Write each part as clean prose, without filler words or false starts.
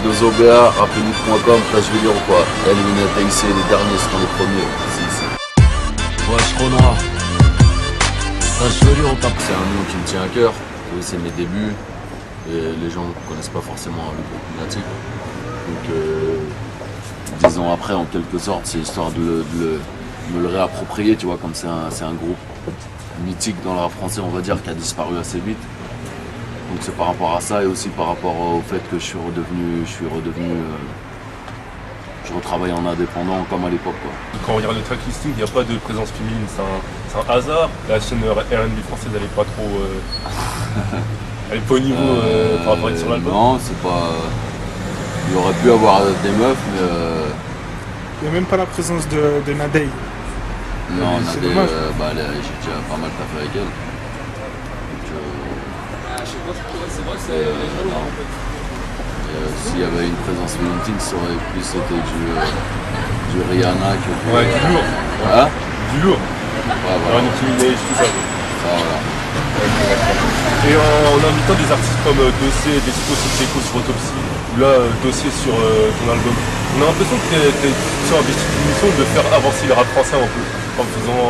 de Zobéa, rapidement.com, je vais dire ou quoi. LNTIC, les derniers seront les premiers. Ouais, je crois. C'est un nom qui me tient à cœur. C'est mes débuts. Et les gens ne connaissent pas forcément le groupe Lunatic. Donc 10 ans après, en quelque sorte, c'est histoire de me le réapproprier, tu vois, comme c'est un groupe mythique dans le rap français, on va dire, qui a disparu assez vite. Donc c'est par rapport à ça et aussi par rapport au fait que je retravaille en indépendant comme à l'époque, quoi. Quand on regarde le tracklisting, il n'y a pas de présence féminine, c'est un hasard. La chaîne R&B française, elle est pas trop... elle est pas au niveau par rapport à sur l'album. Non, c'est pas... Il aurait pu avoir des meufs, mais... Il n'y a même pas la présence de Nadei. Non, C'est Nadé, dommage. j'ai déjà pas mal taffé avec elle. Donc, non. S'il y avait une présence féminine, ça aurait plus été du Rihanna que du... Ouais, du lourd. Hein? Du lourd. Ouais, voilà. Alors, Nicki Minaj, tout ça. Voilà. Et en invitant des artistes comme Dossier, Despo, Soteco sur Autopsie, ou là, Dossier sur ton album, on a l'impression que tu es investi d'une mission de faire avancer le rap français un peu, en faisant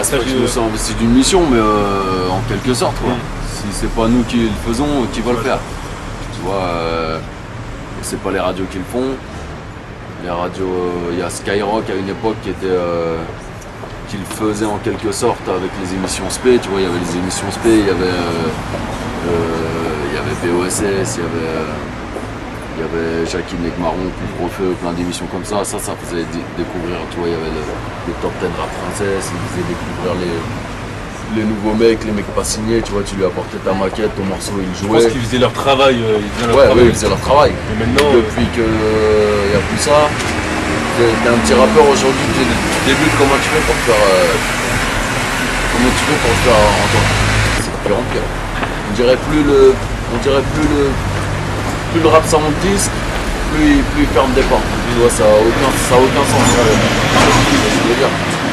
C'est pas que je me sens investi d'une mission, mais en quelque sorte, quoi. Si c'est pas nous qui le faisons, qui va le faire? Tu vois, c'est pas les radios qui le font. Les radios, il y a Skyrock à une époque qui le faisait en quelque sorte avec les émissions SP, tu vois, il y avait les émissions SP, il y avait BOSS, il y avait Jackie Necmaron, Couvre-feu, plein d'émissions comme ça faisait découvrir, tu vois, il y avait le top 10 rap français, ça faisait découvrir les nouveaux mecs, les mecs pas signés, tu vois, tu lui apportais ta maquette, ton morceau, il Je jouait. pense qu'ils faisaient leur travail. Ils faisaient leur travail. Et maintenant, Depuis qu'il n'y a plus ça, t'es un petit rappeur aujourd'hui, tu débutes, comment tu fais pour te faire entendre? C'est de pire en pire. On dirait plus le rap ça monte disque, plus il ferme des portes. Tu vois, ça a aucun sens. Je veux dire.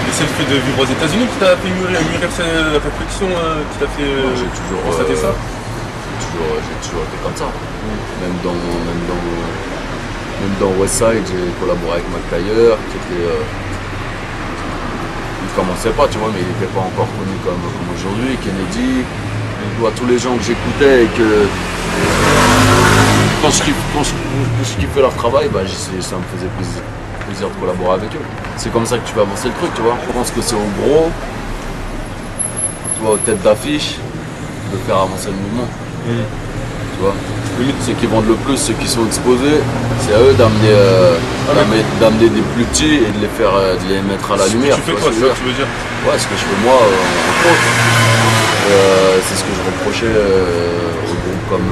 et c'est le fait de vivre aux États-Unis qui t'a fait mûrir cette réflexion, qui t'a fait J'ai toujours constater ça. J'ai toujours été comme ça. Même dans Westside, j'ai collaboré avec Mac Taylor, qui était. Il commençait pas, tu vois, mais il n'était pas encore connu comme aujourd'hui. Kennedy, tous les gens que j'écoutais et que. Quand je kiffais leur travail, ça me faisait plaisir de collaborer avec eux. C'est comme ça que tu vas avancer le truc, tu vois. Je pense que c'est au gros, tu vois, aux têtes d'affiche, de faire avancer le mouvement. Tu vois. Ceux qui vendent le plus, ceux qui sont exposés, c'est à eux d'amener des plus petits et de les mettre à la lumière. Tu fais quoi, c'est ça que tu veux dire? Ouais, ce que je fais moi, entre autres. C'est ce que je reprochais aux groupes comme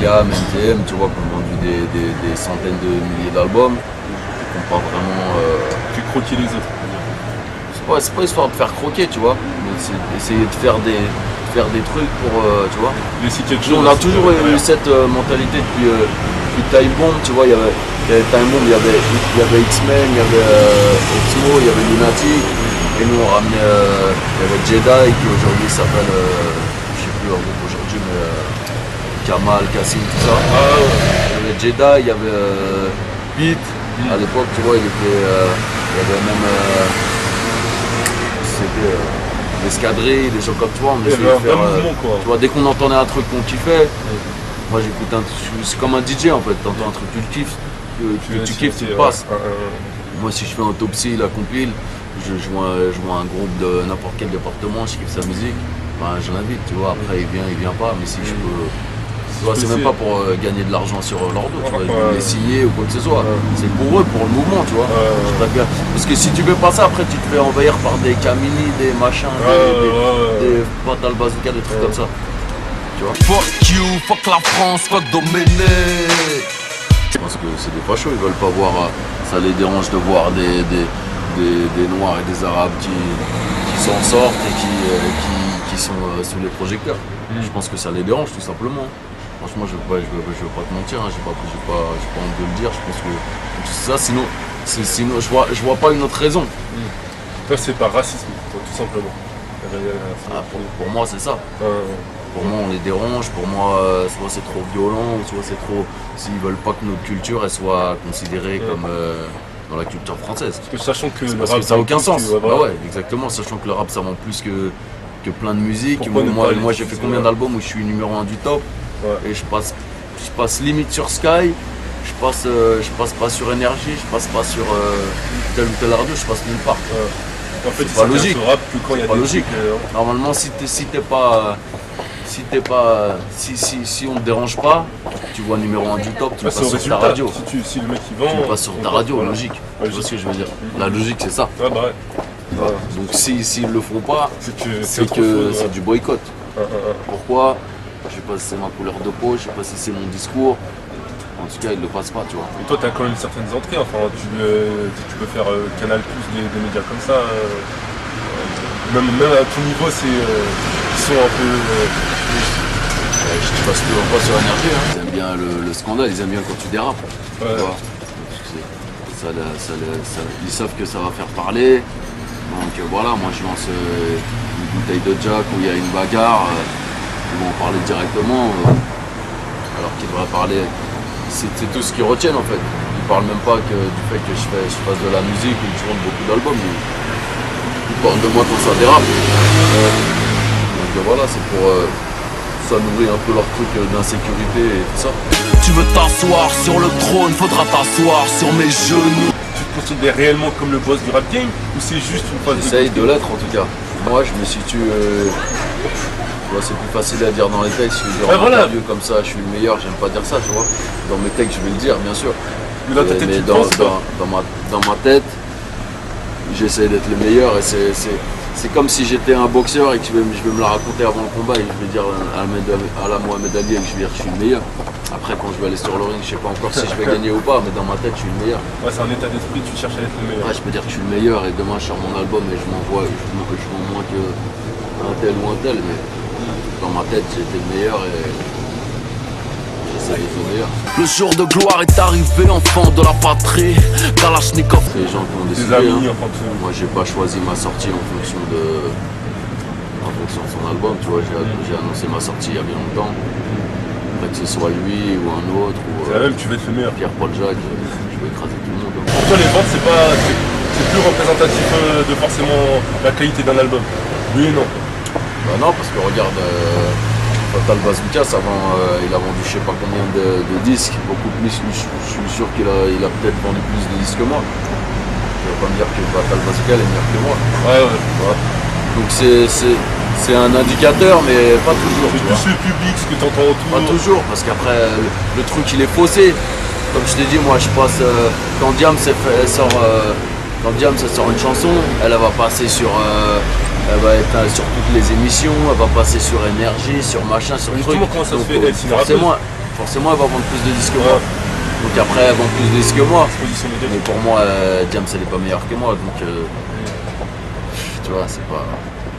IAM, NTM, tu vois, qui ont vendu des centaines de milliers d'albums, qui n'ont pas vraiment... Tu croquais les autres. C'est pas histoire de faire croquer, tu vois, mais c'est essayer de faire des trucs pour, tu vois. On a toujours eu cette mentalité depuis Time Bomb, tu vois, il y avait Time Bomb, il y avait X-Men, il y avait Oxmo, il y avait Lunatic, et nous on ramenait, il y avait Jedi qui aujourd'hui s'appelle, je sais plus leur groupe aujourd'hui, mais Kamal, Kassim, tout ça. Il y avait Jedi, il y avait Beat, à l'époque, tu vois, il y avait même... c'était l'escadrille, des gens comme toi, on essayait de faire, tu vois, dès qu'on entendait un truc qu'on kiffait, moi j'écoute c'est comme un DJ en fait, t'entends un truc, tu le kiffes, tu kiffes, tu le passes. Moi si je fais un Autopsie, la compile, je vois un groupe de n'importe quel département, je kiffe sa musique, je l'invite, tu vois, après il vient pas, mais si je peux... Tu vois, c'est même pas pour gagner de l'argent sur leur dos, tu vois, je veux les signer ou quoi que ce soit. C'est pour eux, pour le mouvement, tu vois. Je préfère. Parce que si tu fais pas ça, après tu te fais envahir par des Camini, des machins, des Fatal Bazooka, des trucs comme ça. Tu vois. Fuck you, fuck la France, fuck Domenech. Je pense que c'est des fachos, ils veulent pas voir, ça les dérange de voir des Noirs et des Arabes qui s'en sortent et qui sont sous les projecteurs. Je pense que ça les dérange tout simplement. Franchement, je veux pas te mentir, j'ai pas envie de le dire. Je pense que tout ça, sinon je vois pas une autre raison. Toi, c'est par racisme, tout simplement. Pour moi, c'est ça. Pour moi, on les dérange, pour moi, soit c'est trop violent, ou soit c'est trop... S'ils veulent pas que notre culture elle soit considérée comme dans la culture française. Parce que sachant que parce que ça n'a aucun sens. Bah ouais, exactement, sachant que le rap ça vend plus que plein de musique. Moi j'ai fait combien d'albums où je suis numéro 1 du top et je passe limite sur Sky, je passe pas sur Énergie, je passe pas sur tel ou tel radio, je passe nulle part. En fait, c'est pas logique. Rap que quand il y a pas des logique. Normalement, si on te dérange pas, tu vois numéro 1 du top, tu passes sur ta radio. Si le mec il vend, tu passes sur ta radio, logique. Tu vois ce que je veux dire? La logique c'est ça. Ouais, bah ouais. Voilà. Donc s'ils le font pas, c'est du boycott. Pourquoi? Je sais pas si c'est ma couleur de peau, je sais pas si c'est mon discours. En tout cas, ils le passent pas, tu vois. Et toi, tu as quand même certaines entrées, enfin, tu peux faire Canal+, des médias comme ça. Même à ton niveau, ils sont un peu... je passe toujours pas sur Énergie, hein. Ils aiment bien le scandale, ils aiment bien quand tu dérapes. Ouais. Tu vois. Ils savent que ça va faire parler. Donc voilà, moi je lance une bouteille de Jack où il y a une bagarre. Ils vont en parler directement. Alors qu'ils devraient parler... C'est tout ce qu'ils retiennent en fait. Ils parlent même pas du fait que je fasse de la musique ou que je vende beaucoup d'albums. Ils parlent de moi quand ça dérape. Donc voilà, c'est pour ça nourrir un peu leur truc d'insécurité et tout ça. Tu veux t'asseoir sur le trône, faudra t'asseoir sur mes genoux. Tu te considères réellement comme le boss du rap game ou c'est juste une phase de... J'essaye de l'être en tout cas. Moi je me situe... c'est plus facile à dire dans les textes, je vais dire en interview comme ça, je suis le meilleur, j'aime pas dire ça, tu vois. Dans mes textes, je vais le dire, bien sûr. Mais dans ta tête, mais dans ma tête, j'essaie d'être le meilleur et c'est comme si j'étais un boxeur et que je vais me la raconter avant le combat et je vais dire à la Mohamed Ali et que je vais dire que je suis le meilleur. Après, quand je vais aller sur le ring, je sais pas encore si je vais gagner ou pas, mais dans ma tête, je suis le meilleur. Ouais, c'est un état d'esprit, tu cherches à être le meilleur. Ouais, je peux dire que je suis le meilleur et demain, je sors mon album et je vends moins qu'un tel ou un tel, mais dans ma tête, j'étais le meilleur et j'essaie d'être le meilleur. Le jour de gloire est arrivé, enfant de la patrie. Kalachnikov. C'est les gens qui ont décidé. Moi, j'ai pas choisi ma sortie en fonction de son album. Tu vois, j'ai annoncé ma sortie il y a bien longtemps. Après que ce soit lui ou un autre ou même, tu veux être le meilleur. Pierre-Paul Jacques, je vais écraser tout le monde. Pour toi, les ventes, c'est plus représentatif de forcément la qualité d'un album. Oui et non. Bah non, parce que regarde, Fatal Bazooka, il a vendu je sais pas combien de disques, beaucoup plus. Je suis sûr qu'il a peut-être vendu plus de disques que moi. Tu vas pas me dire que Fatal Bazooka est meilleur que moi. Ouais. Donc c'est un indicateur, mais pas toujours. C'est plus le public, ce que tu entends autour. Pas toujours, parce qu'après le truc il est faussé. Comme je t'ai dit, moi je passe quand Diams sort une chanson, elle va passer elle va être sur toutes les émissions, elle va passer sur Énergie, sur machin, sur le truc. Comment ça se fait, forcément elle va vendre plus de disques que moi. Donc après elle vend plus de disques que moi. Mais pour moi, Diams elle est pas meilleure que moi, donc tu vois, c'est pas...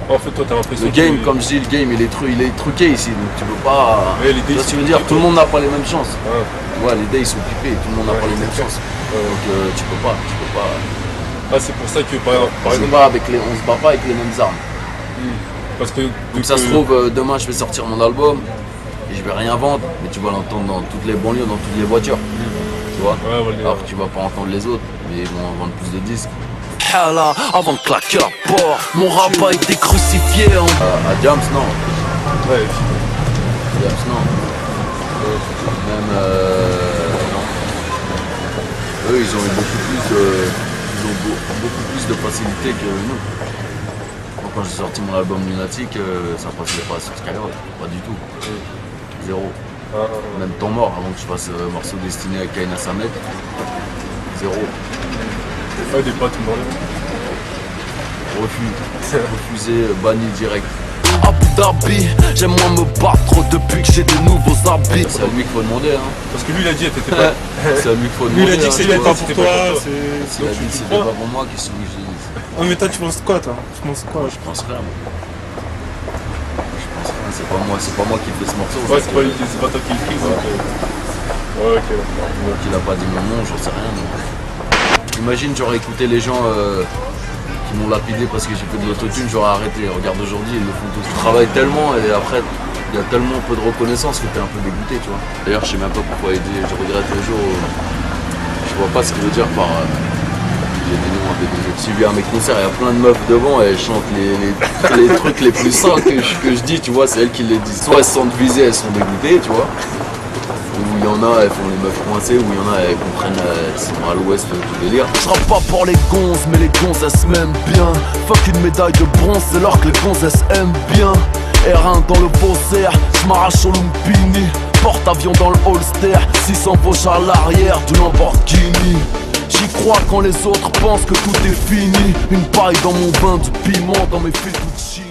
En fait, toi, t'as l'impression le game, comme je dis, le game il est truqué ici, donc tu peux pas... tu vois ce que je veux dire, tout le monde n'a pas les mêmes chances. Ouais, les days ils sont pipés, tout le monde n'a pas les mêmes chances. Donc tu peux pas. Ah, c'est pour ça que par exemple. On se bat pas avec les mêmes armes. Parce que donc ça se trouve, demain je vais sortir mon album et je vais rien vendre, mais tu vas l'entendre dans toutes les banlieues, dans toutes les voitures. Tu vois. Alors que tu vas pas entendre les autres, mais ils vont vendre plus de disques. Avant de claquer la porte, mon rap a été crucifié à Diams, non. Ouais. Diams, non. Même non. Eux, ils ont eu beaucoup plus de facilité que nous. Moi, quand j'ai sorti mon album Lunatic, ça passait pas sur Skyrock, pas du tout. Zéro. Même Temps Mort, avant que je fasse morceau destiné à Kaina Samet, zéro. Ouais, des potes dans refusé, banni direct. Abu Dhabi, j'aime moins me battre depuis que j'ai de nouveaux habits. C'est à lui qu'il faut demander, hein. Parce que lui il a dit, t'étais pas... C'est à lui qu'il faut demander. Lui il a dit que c'était pas pour toi, il a dit que c'était pas pour moi, qu'est-ce que je dis? Non mais toi tu penses quoi toi? Je pense rien, moi. C'est pas moi qui fais ce morceau. Ouais, c'est pas toi qui l'écris, donc... Ouais, ok. Donc il a pas dit mon nom, j'en sais rien. Imagine, j'aurais écouté les gens qui m'ont lapidé parce que j'ai fait de l'autotune, j'aurais arrêté. Regarde aujourd'hui, ils le font tous. Ils travaillent tellement et après, il y a tellement peu de reconnaissance que t'es un peu dégoûté, tu vois. D'ailleurs, je sais même pas pourquoi il dit, je regrette le jour où je vois pas ce qu'il veut dire par. J'ai suivi à mes concerts, il y a plein de meufs devant et elles chantent les trucs les plus simples que je dis, tu vois, c'est elles qui les disent. Soit elles se sentent visées, elles sont dégoûtées, tu vois. Ou il y en a, elles font les meufs coincées, ou il y en a, elles comprennent, elles sont à l'ouest du délire. Je rappe pas pour les gonzes, mais les gonzesses m'aiment bien. Fuck une médaille de bronze, c'est l'or que les gonzesses aiment bien. R1 dans le Beaucerre, j'm'arrache au Lumpini. Porte-avions dans le holster, 600 poches à l'arrière du Lamborghini. J'y crois quand les autres pensent que tout est fini. Une paille dans mon bain, du piment dans mes Fettuccini.